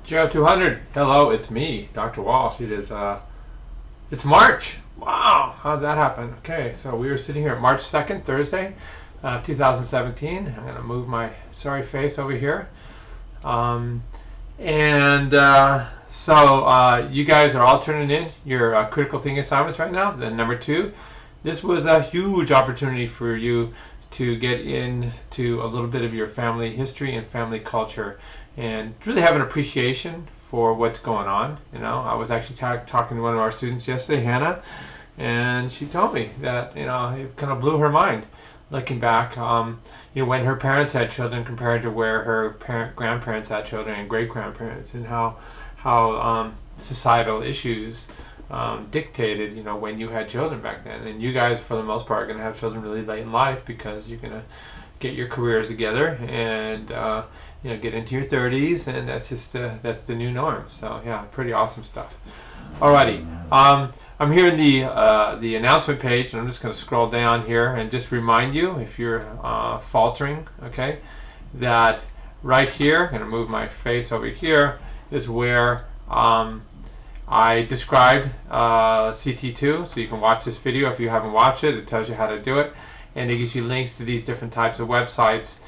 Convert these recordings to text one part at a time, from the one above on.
JO200. Hello, it's me, Dr. Walsh. It's March. Wow, how did that happen? Okay, so we were sitting here March 2nd, Thursday, 2017. I'm going to move my sorry face over here. So you guys are all turning in your critical thinking assignments right now. Then number 2, this was a huge opportunity for you to get into a little bit of your family history and family culture and really have an appreciation for what's going on. I was actually talking to one of our students yesterday, Hannah, and she told me that, it kind of blew her mind looking back, when her parents had children compared to where her grandparents had children and great-grandparents, and how societal issues dictated, when you had children back then. And you guys, for the most part, are going to have children really late in life because you're going to get your careers together and get into your 30s, and that's the new norm. So yeah, pretty awesome stuff. Alrighty, I'm here in the announcement page, and I'm just going to scroll down here and just remind you, if you're faltering, okay, that right here, I'm going to move my face over here, is where I described CT2, so you can watch this video if you haven't watched it. It tells you how to do it, and it gives you links to these different types of websites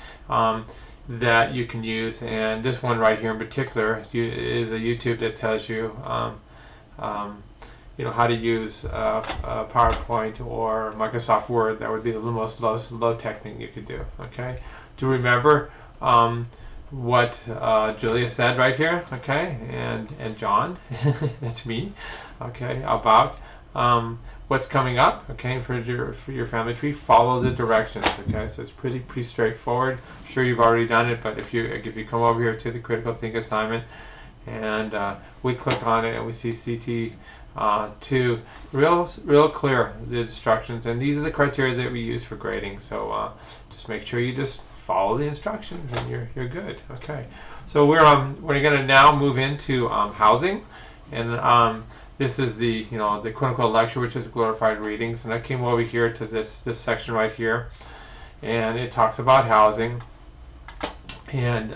that you can use. And this one right here in particular is a YouTube that tells you how to use PowerPoint or Microsoft Word. That would be the most low-tech thing you could do. Okay, to remember what Julia said right here, okay, and John, that's me, okay, about what's coming up, okay, for your family tree. Follow the directions, okay. So it's pretty straightforward. I'm sure you've already done it, but if you come over here to the critical think assignment and we click on it and we see CT2, real clear the instructions, and these are the criteria that we use for grading. So just make sure you just follow the instructions and you're good. Okay, so we're going to now move into housing, and this is the the clinical lecture, which is glorified readings. And I came over here to this section right here, and it talks about housing, and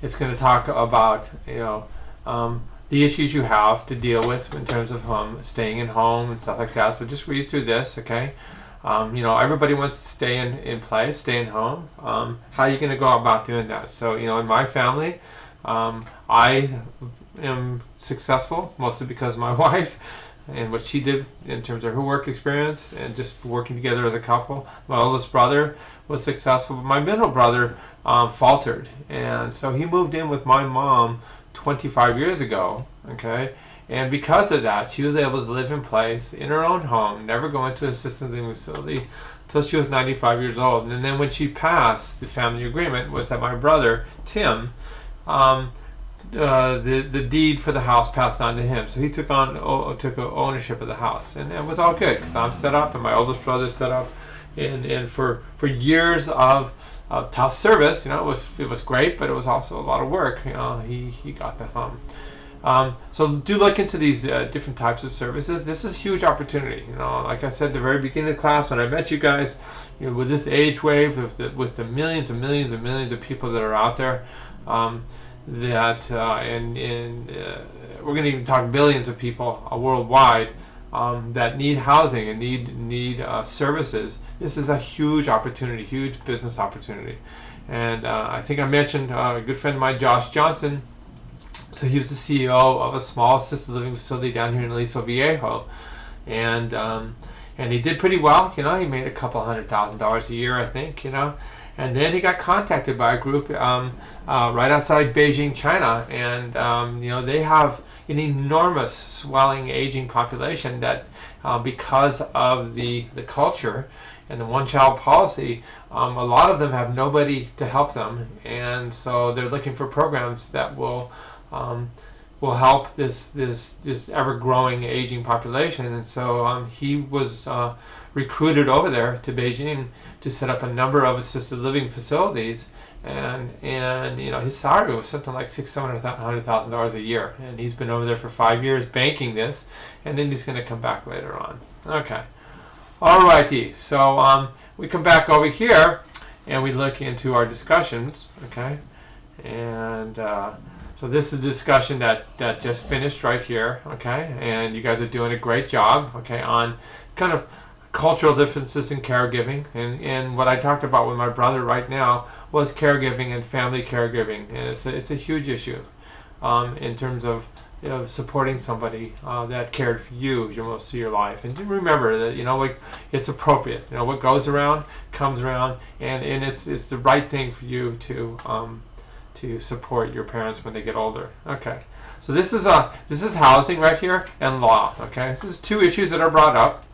it's going to talk about the issues you have to deal with in terms of staying in home and stuff like that. So just read through this, okay. Everybody wants to stay in place, stay in home. How are you going to go about doing that? So, in my family, I am successful mostly because of my wife and what she did in terms of her work experience and just working together as a couple. My oldest brother was successful, but my middle brother faltered. And so he moved in with my mom 25 years ago, okay? And because of that, she was able to live in place in her own home, never go into an assisted living facility until she was 95 years old. And then when she passed, the family agreement was that my brother, Tim, the deed for the house passed on to him. So he took ownership of the house. And it was all good because I'm set up and my oldest brother's set up. And for years of tough service, it was great, but it was also a lot of work. He got the hum. So do look into these different types of services. This is a huge opportunity. Like I said at the very beginning of the class when I met you guys, with this age wave, with the millions and millions and millions of people that are out there, we're going to even talk billions of people worldwide that need housing and need services. This is a huge opportunity, huge business opportunity. And I think I mentioned a good friend of mine, Josh Johnson. So he was the CEO of a small assisted living facility down here in Aliso Viejo, and he did pretty well. He made a couple $100,000 a year, I think. And then he got contacted by a group right outside Beijing, China, and they have an enormous swelling aging population that because of the culture and the one-child policy, a lot of them have nobody to help them, and so they're looking for programs that will help this ever-growing aging population. And so he was recruited over there to Beijing to set up a number of assisted living facilities, and his salary was something like $600,000 a year, and he's been over there for 5 years banking this, and then he's going to come back later on. Okay, alrighty. So we come back over here and we look into our discussions. Okay, and So this is a discussion that just finished right here, okay? And you guys are doing a great job, okay, on kind of cultural differences in caregiving. And what I talked about with my brother right now was caregiving and family caregiving. And it's a huge issue in terms of supporting somebody that cared for you most of your life. And remember that, like, it's appropriate. What goes around comes around, and it's the right thing for you to support your parents when they get older. Okay, so this is housing right here and law. Okay, so there's two issues that are brought up.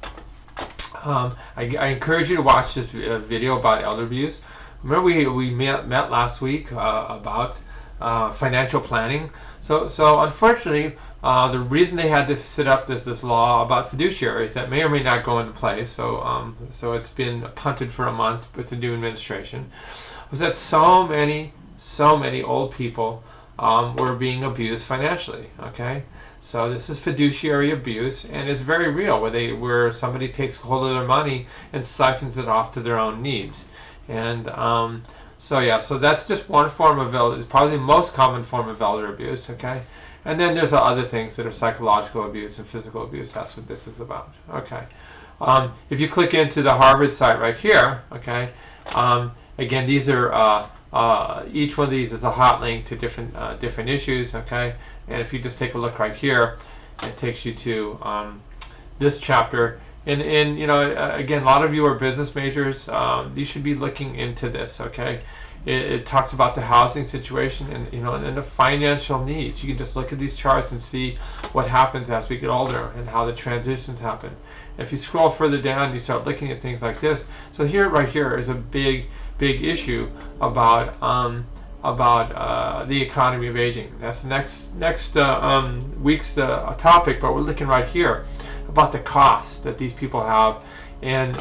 I encourage you to watch this video about elder abuse. Remember we met last week about financial planning. So unfortunately, the reason they had to set up this law about fiduciaries that may or may not go into place. So it's been punted for a month with the new administration. Was that so many old people were being abused financially. Okay, so this is fiduciary abuse, and it's very real, where somebody takes hold of their money and siphons it off to their own needs. And so that's just one form of elder. It's probably the most common form of elder abuse. Okay, and then there's other things that are psychological abuse and physical abuse. That's what this is about. Okay, if you click into the Harvard site right here, okay, again, these are each one of these is a hot link to different issues. Okay, and if you just take a look right here, it takes you to this chapter. And again, a lot of you are business majors. You should be looking into this. Okay, it talks about the housing situation and the financial needs. You can just look at these charts and see what happens as we get older and how the transitions happen. If you scroll further down, you start looking at things like this. So right here is a big issue about the economy of aging. That's next week's topic, but we're looking right here about the costs that these people have, and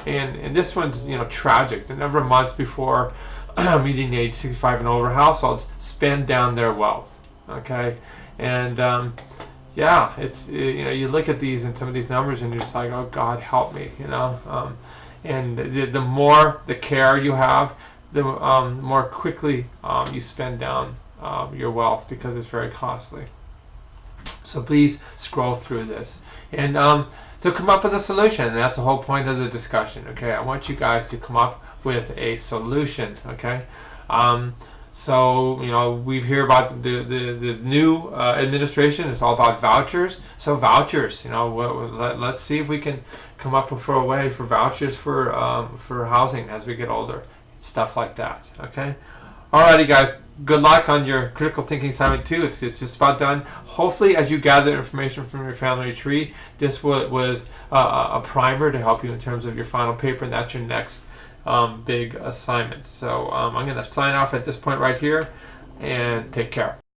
this one's tragic. The number of months before median age 65 and over households spend down their wealth. Okay, and it's you look at these and some of these numbers and you're just like, oh God, help me, and the more the care you have, the more quickly you spend down your wealth, because it's very costly. So please scroll through this and so come up with a solution. And that's the whole point of the discussion. Okay, I want you guys to come up with a solution. Okay, so we hear about the new administration. It's all about vouchers. So vouchers, let's see if we can come up with a way for vouchers for housing as we get older. Stuff like that. Okay. Alrighty, guys. Good luck on your critical thinking assignment 2. It's just about done. Hopefully, as you gather information from your family tree, this was a primer to help you in terms of your final paper, and that's your next big assignment. So I'm going to sign off at this point right here, and take care.